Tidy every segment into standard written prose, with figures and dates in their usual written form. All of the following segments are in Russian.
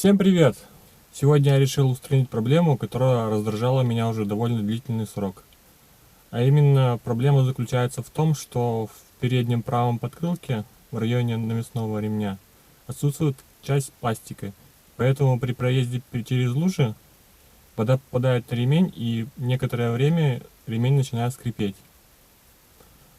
Всем привет! Сегодня я решил устранить проблему, которая раздражала меня уже довольно длительный срок. А именно, проблема заключается в том, что в переднем правом подкрылке, в районе навесного ремня, отсутствует часть пластика. Поэтому при проезде через лужи вода попадает на ремень, и некоторое время ремень начинает скрипеть.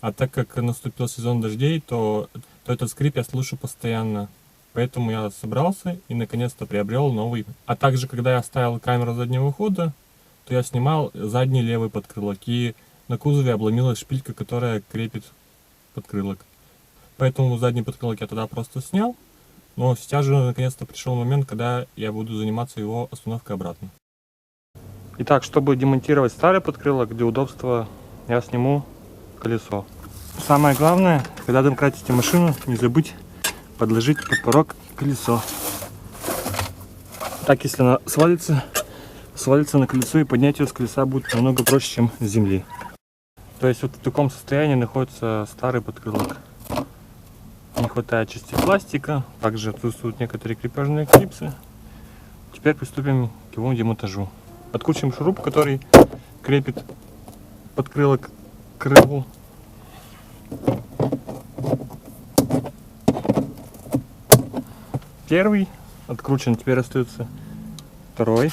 А так как наступил сезон дождей, то этот скрип я слышу постоянно. Поэтому я собрался и наконец-то приобрел новый. А также, когда я ставил камеру заднего хода, то я снимал задний левый подкрылок. И на кузове обломилась шпилька, которая крепит подкрылок. Поэтому задний подкрылок я тогда просто снял. Но сейчас же наконец-то пришел момент, когда я буду заниматься его остановкой обратно. Итак, чтобы демонтировать старый подкрылок, для удобства я сниму колесо. Самое главное, когда домкратите машину, не забудь подложить под порог колесо. Так, если она свалится на колесо, и поднять ее с колеса будет намного проще, чем с земли. То есть вот в таком состоянии находится старый подкрылок. Не хватает части пластика, также отсутствуют некоторые крепежные клипсы. Теперь приступим к его демонтажу. Откручиваем шуруп, который крепит подкрылок к крылу. Первый откручен, теперь остается второй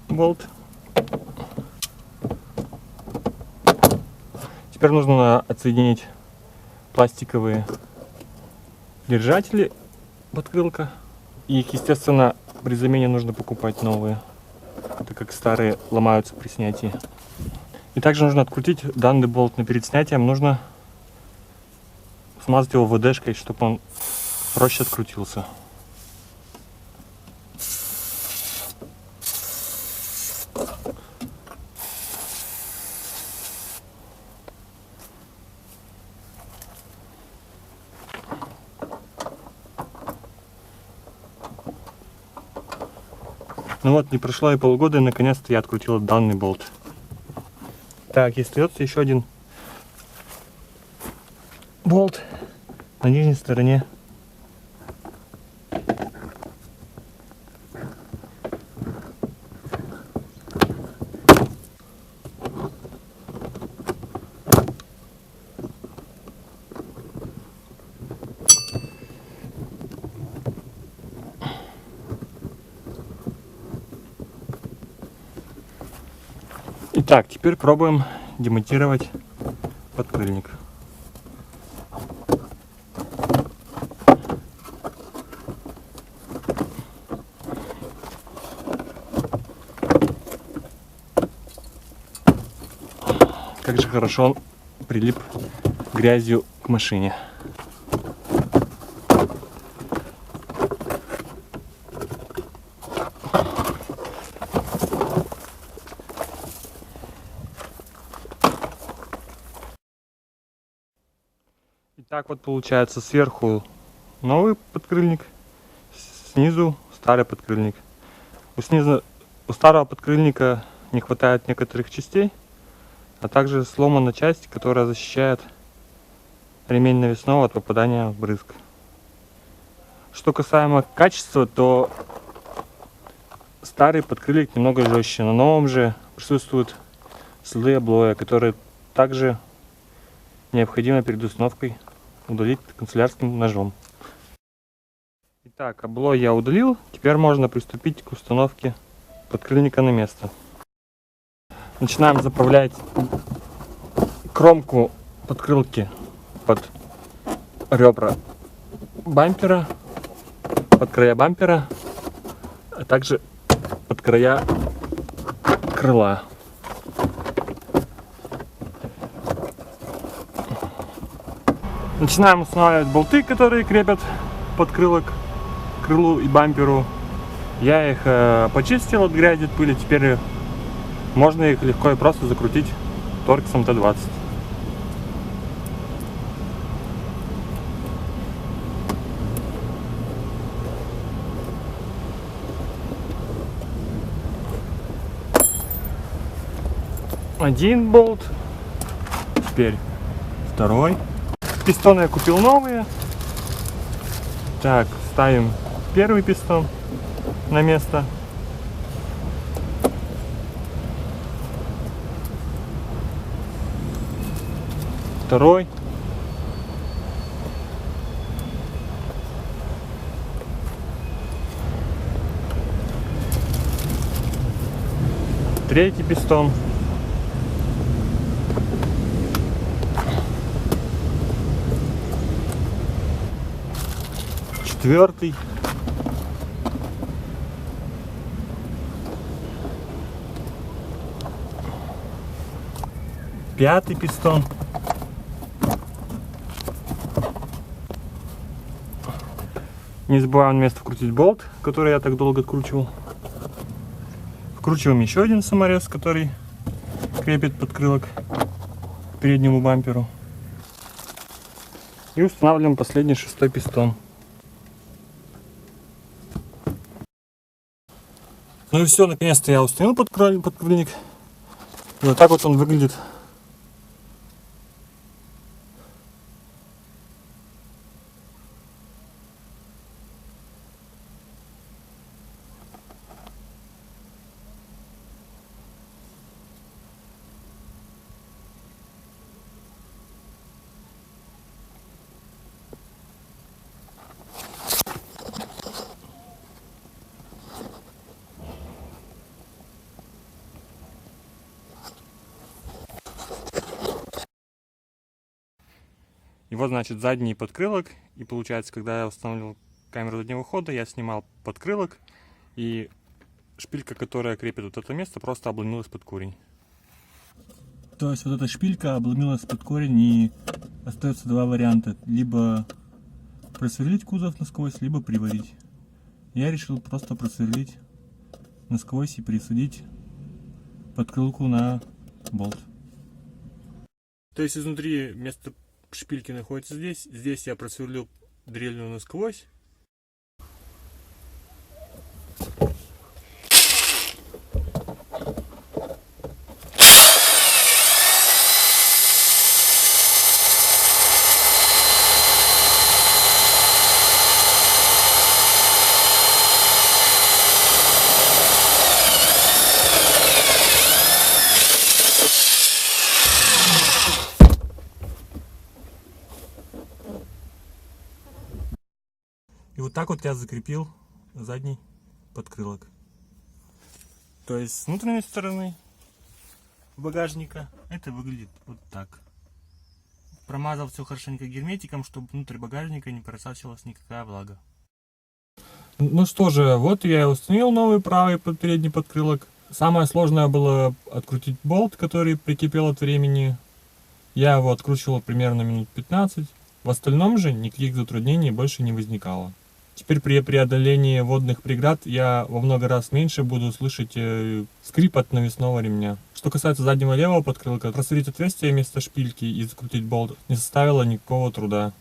болт. Теперь нужно отсоединить пластиковые держатели подкрылка. Их, естественно, при замене нужно покупать новые, так как старые ломаются при снятии. И также нужно открутить данный болт, но перед снятием нужно смазать его ВДшкой, чтобы он проще открутился. Ну вот, не прошло и полгода, и наконец-то я открутил данный болт. Так, и остается еще один болт на нижней стороне. Итак, теперь пробуем демонтировать подкрыльник. Как же хорошо он прилип грязью к машине. Так вот получается: сверху новый подкрыльник, снизу старый подкрыльник. У старого подкрыльника не хватает некоторых частей, а также сломана часть, которая защищает ремень навесного от попадания в брызг. Что касаемо качества, то старый подкрыльник немного жестче. На новом же присутствуют следы облоя, которые также необходимо перед установкой удалить канцелярским ножом. Итак, облой я удалил. Теперь можно приступить к установке подкрыльника на место. Начинаем заправлять кромку подкрылки под ребра бампера, под края бампера, а также под края крыла. Начинаем устанавливать болты, которые крепят подкрылок к крылу и бамперу. Я их почистил от грязи, от пыли. Теперь можно их легко и просто закрутить торксом Т20. Один болт, теперь второй. Пистоны я купил новые. Так, ставим первый пистон. на место. Второй. Третий пистон. Четвертый. Пятый пистон. Не забываем на место вкрутить болт, который я так долго откручивал. Вкручиваем еще один саморез, который крепит подкрылок к переднему бамперу. И устанавливаем последний шестой пистон. Ну и все, наконец-то я установил подкрыльник. И вот так вот он выглядит. И вот, значит, задний подкрылок. И получается, когда я устанавливал камеру заднего хода, я снимал подкрылок. И шпилька, которая крепит вот это место, просто обломилась под корень. То есть вот эта шпилька обломилась под корень, и остается два варианта. Либо просверлить кузов насквозь, либо приварить. Я решил просто просверлить насквозь и присадить подкрылку на болт. То есть изнутри место шпильки находится здесь. Здесь я просверлил дрелью насквозь. И вот так вот я закрепил задний подкрылок. То есть с внутренней стороны багажника это выглядит вот так. Промазал все хорошенько герметиком, чтобы внутрь багажника не просачивалась никакая влага. Ну что же, вот я и установил новый правый передний подкрылок. Самое сложное было открутить болт, который прикипел от времени. Я его откручивал примерно минут 15. В остальном же никаких затруднений больше не возникало. Теперь при преодолении водных преград я во много раз меньше буду слышать скрип от навесного ремня. Что касается заднего левого подкрылка, просверлить отверстие вместо шпильки и закрутить болт не составило никакого труда.